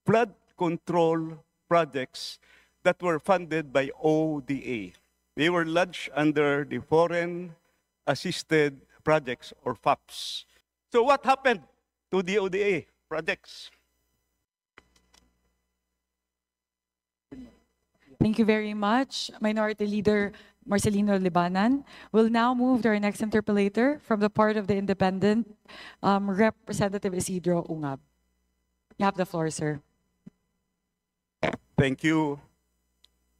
flood control projects that were funded by ODA. They were lodged under the Foreign Assisted Projects or FAPs. So what happened to the ODA projects? Thank you very much, Minority Leader Marcelino Libanan. We'll now move to our next interpellator from the part of the Independent, Representative Isidro Ungab. You have the floor, sir. Thank you.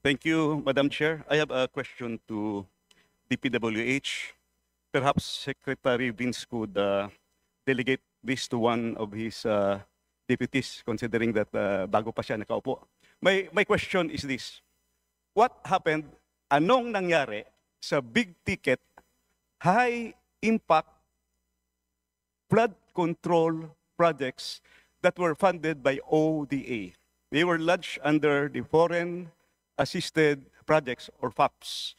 Thank you, Madam Chair. I have a question to DPWH. Perhaps Secretary Vince could delegate this to one of his deputies, considering that bago pa siya nakaupo. My question is this. What happened, anong nangyari sa big ticket, high impact flood control projects that were funded by ODA? They were lodged under the Foreign Assisted Projects or FAPs.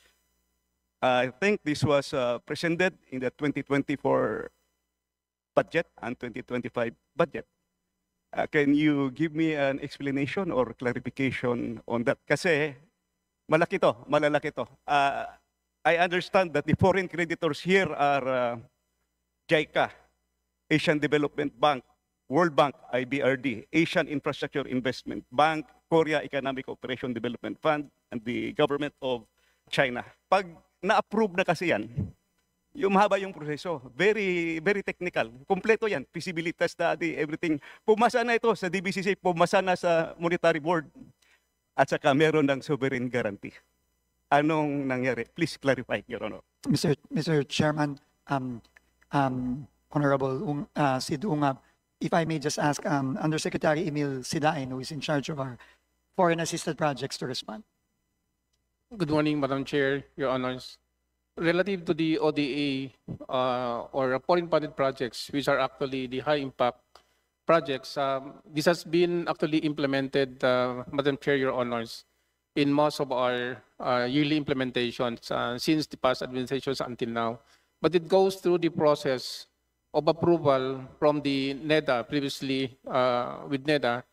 I think this was presented in the 2024 budget and 2025 budget. Can you give me an explanation or clarification on that? Kasi malaki to, malalaki to. I understand that the foreign creditors here are JICA, Asian Development Bank, World Bank, IBRD, Asian Infrastructure Investment Bank, Korea Economic Cooperation Development Fund, and the government of China. Pag na-approve na kasi yan, yung mahaba yung proseso. Very, very technical. Kompleto yan. Feasibility study, everything. Pumasa na ito sa DBCC, pumasa na sa Monetary Board, at saka meron ng sovereign guarantee. Anong nangyari? Please clarify, Your Honor. Mr. Chairman, Honorable Sid Ungab, if I may just ask Undersecretary Emil Sidain, who is in charge of our foreign assisted projects, to respond. Good morning, Madam Chair, Your Honors. Relative to the ODA or foreign funded projects, which are actually the high impact projects, this has been actually implemented, Madam Chair, Your Honors, in most of our yearly implementations since the past administrations until now. But it goes through the process of approval from the NEDA, previously with NEDA,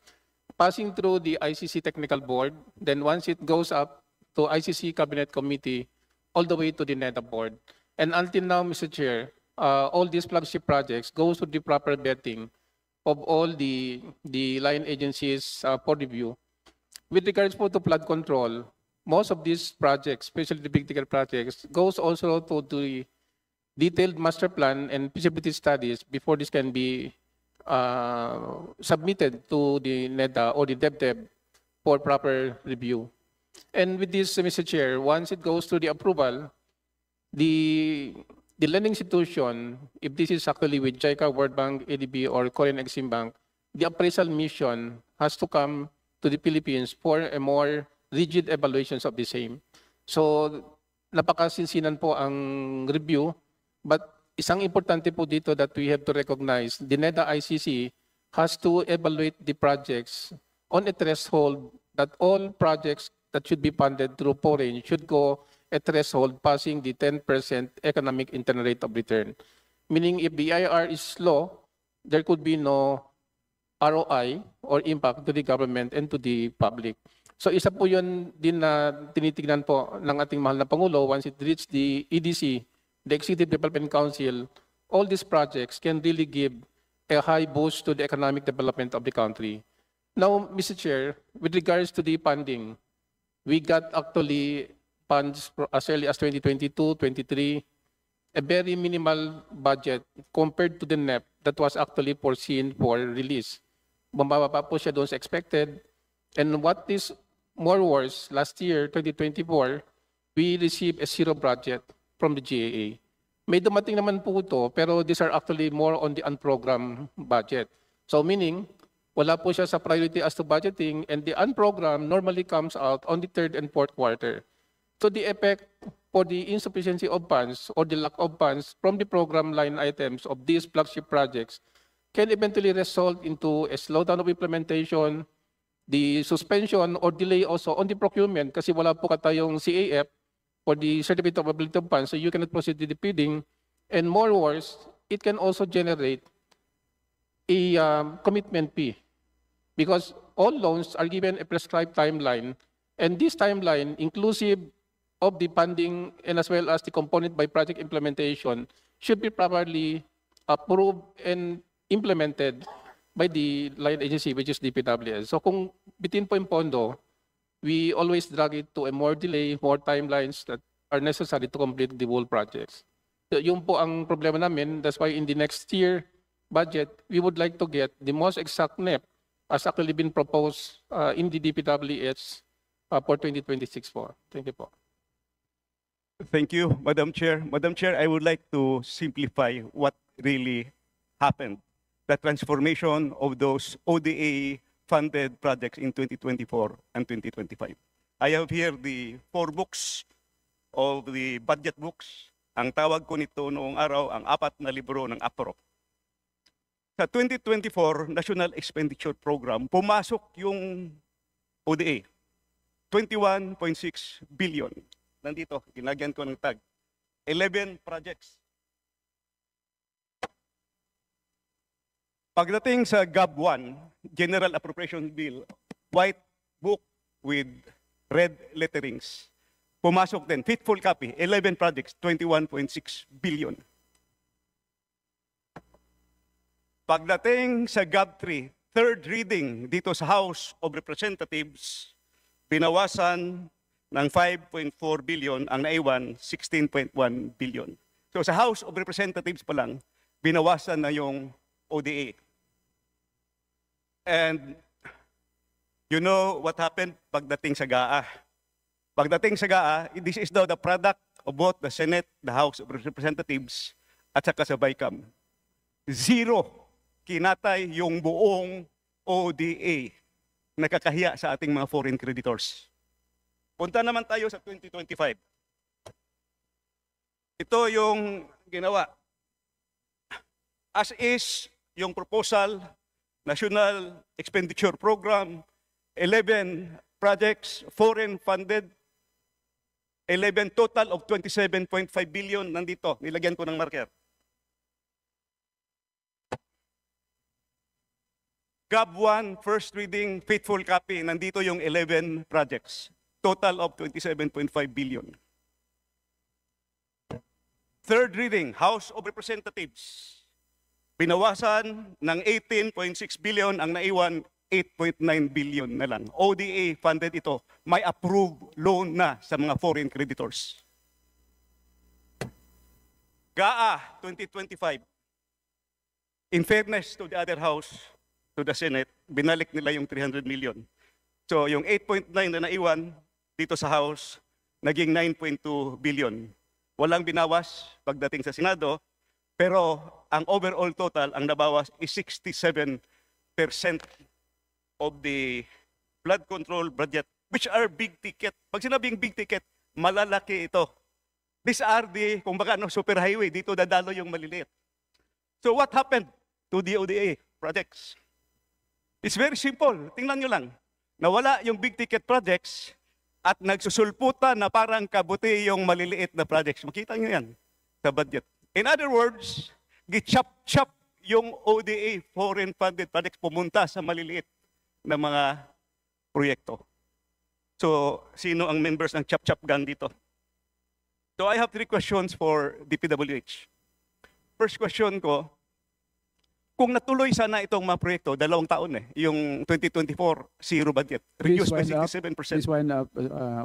passing through the ICC Technical Board. Then once it goes up to ICC Cabinet Committee, all the way to the NEDA Board. And until now, Mr. Chair, all these flagship projects go through the proper vetting of all the line agencies for review. With regards to flood control, most of these projects, especially the big ticket projects, goes also to the detailed master plan and feasibility studies before this can be submitted to the NEDA or the DepDep for proper review. And with this, Mr. Chair, once it goes through the approval, the lending institution, if this is actually with JICA, World Bank, ADB, or Korean Exim Bank, the appraisal mission has to come to the Philippines for a more rigid evaluations of the same. So, napakasinsinan po ang review, but isang importante po dito that we have to recognize, the NEDA ICC has to evaluate the projects on a threshold that all projects that should be funded through foreign should go a threshold passing the 10% economic internal rate of return. Meaning if the IR is low, there could be no ROI or impact to the government and to the public. So isa po yun din na tinitignan po ng ating mahal na Pangulo once it reaches the EDC, the Executive Development Council, all these projects can really give a high boost to the economic development of the country. Now, Mr. Chair, with regards to the funding, we got actually funds as early as 2022, 23, a very minimal budget compared to the NEP that was actually foreseen for release. Bumababa po siya doon sa expected. And what is more worse, last year, 2024, we received a zero budget from the GAA. May dumating naman po ito, pero these are actually more on the unprogrammed budget. So meaning, wala po siya sa priority as to budgeting, and the unprogrammed normally comes out on the third and fourth quarter. So the effect for the insufficiency of funds or the lack of funds from the program line items of these flagship projects can eventually result into a slowdown of implementation, the suspension or delay also on the procurement kasi wala po tayong CAF for the certificate of ability of funds, so you cannot proceed with the bidding. And more worse, it can also generate a commitment fee because all loans are given a prescribed timeline, and this timeline, inclusive of the funding and as well as the component by project implementation, should be properly approved and implemented by the line agency, which is DPWS. So kung bitin po yung pondo, we always drag it to a more delay, more timelines that are necessary to complete the whole projects. So yun po ang problema namin. That's why in the next year budget, we would like to get the most exact NEP as actually been proposed in the DPWH for 2026 po. Thank you po. Thank you, Madam Chair. Madam Chair, I would like to simplify what really happened. The transformation of those ODA-funded projects in 2024 and 2025. I have here the 4 books of the budget books. Ang tawag ko nito noong araw, ang 4 na libro ng APRO. Sa 2024 National Expenditure Program, pumasok yung ODA, 21.6 billion. Nandito, ginagyan ko ng tag. 11 projects. Pagdating sa GAB 1, General Appropriation Bill, white book with red letterings, pumasok din, faithful copy, 11 projects, 21.6 billion. Pagdating sa GAB 3, third reading dito sa House of Representatives, binawasan ng 5.4 billion, ang naiwan 16.1 billion. So sa House of Representatives pa lang, binawasan na yung ODA. And you know what happened pagdating sa GAA. Pagdating sa GAA, this is now the product of both the Senate, the House of Representatives, at saka sa BICAM. Zero kinatay yung buong ODA. Nakakahiya sa ating mga foreign creditors. Punta naman tayo sa 2025. Ito yung ginawa. As is, yung proposal, National Expenditure Program, 11 projects, foreign funded, 11 total of 27.5 billion nandito. Nilagyan ko ng marker. GAB 1, first reading, faithful copy, nandito yung 11 projects. Total of 27.5 billion. Third reading, House of Representatives. Binawasan ng 18.6 billion, ang naiwan 8.9 billion na lang. ODA funded ito. May approved loan na sa mga foreign creditors. GAA 2025. In fairness to the other house, to the Senate, binalik nila yung 300 million. So yung 8.9 na naiwan dito sa House, naging 9.2 billion. Walang binawas pagdating sa Senado, pero ang overall total, ang nabawas is 67% of the flood control budget, which are big ticket. Pag sinabing big ticket, malalaki ito. These are the, kumbaga, super highway, dito dadalo yung maliliit. So what happened to the ODA projects? It's very simple. Tingnan nyo lang. Nawala yung big ticket projects at nagsusulputan na parang kabuti yung maliliit na projects. Makita nyo yan sa budget. In other words, gichap-chap yung ODA foreign funded projects pumunta sa maliliit na mga proyekto. So, sino ang members ng chap-chap gang dito? So, I have 3 questions for DPWH. First question ko, kung natuloy sana itong mga proyekto, 2 taon yung 2024 zero budget, reduced by 67%. Please wind up,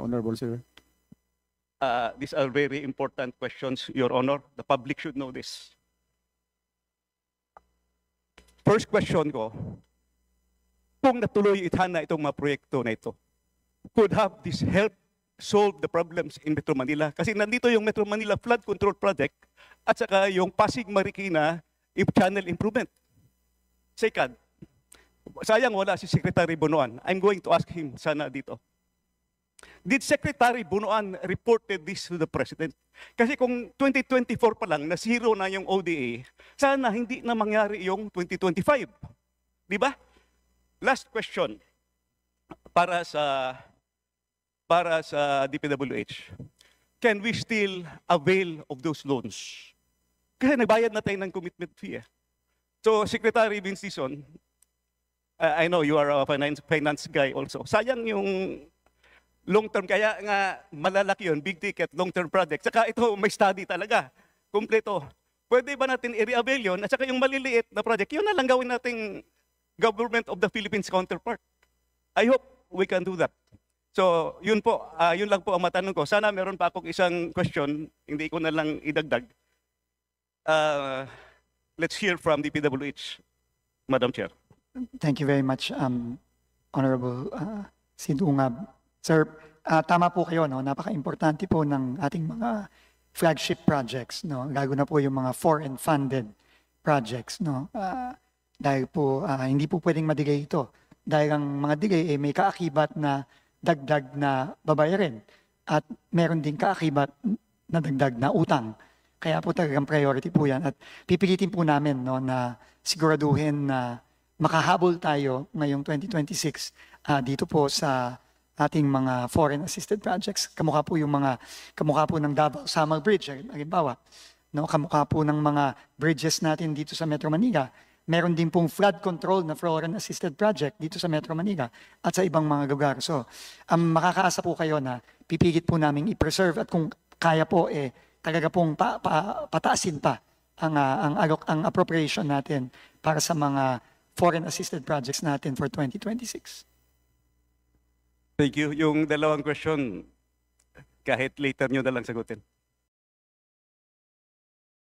Honorable Sir. These are very important questions, Your Honor. The public should know this. First question ko, kung natuloy itana itong mga proyekto na ito, could have this help solve the problems in Metro Manila? Kasi nandito yung Metro Manila Flood Control Project at saka yung Pasig Marikina Channel Improvement. Second, sayang wala si Secretary Bunuan. I'm going to ask him sana dito. Did Secretary Bunuan reported this to the President? Kasi kung 2024 pa lang, na zero na yung ODA, sana hindi na mangyari yung 2025. Di ba? Last question para sa DPWH. Can we still avail of those loans? Kasi nagbayad na tayo ng commitment fee. So, Secretary Vince Dizon, I know you are a finance guy also. Sayang yung long term, kaya nga malalaki yun, big ticket, long term project. Saka ito may study talaga, kumpleto. Pwede ba natin i-reavail yun? At saka yung maliliit na project, yun na lang gawin nating government of the Philippines counterpart. I hope we can do that. So, yun po, yun lang po ang matanong ko. Sana meron pa akong isang question, hindi ko na lang idagdag. Let's hear from the PWH, Madam Chair. Thank you very much, Honorable Sid Ungab. Sir, tama po kayo, no? Napaka-importante po ng ating mga flagship projects, no? Lalo na po yung mga foreign funded projects, no? Dahil po hindi po pwedeng madigay ito. Dahil ang mga digay may kaakibat na dagdag na babayarin at meron din kaakibat na dagdag na utang. Kaya po talagang priority po yan. At pipilitin po namin, no, na siguraduhin na makahabol tayo ngayong 2026 dito po sa ating mga foreign assisted projects. Kamukha po ng Davao Summer Bridge, halimbawa. No, kamukha po ng mga bridges natin dito sa Metro Manila. Meron din pong flood control na foreign assisted project dito sa Metro Manila at sa ibang mga lugar. So, makakaasa po kayo na pipilit po namin i-preserve at kung kaya po talaga pong pataasin pa ang appropriation natin para sa mga foreign assisted projects natin for 2026. Thank you. Yung dalawang question, kahit later nyo na lang sagutin.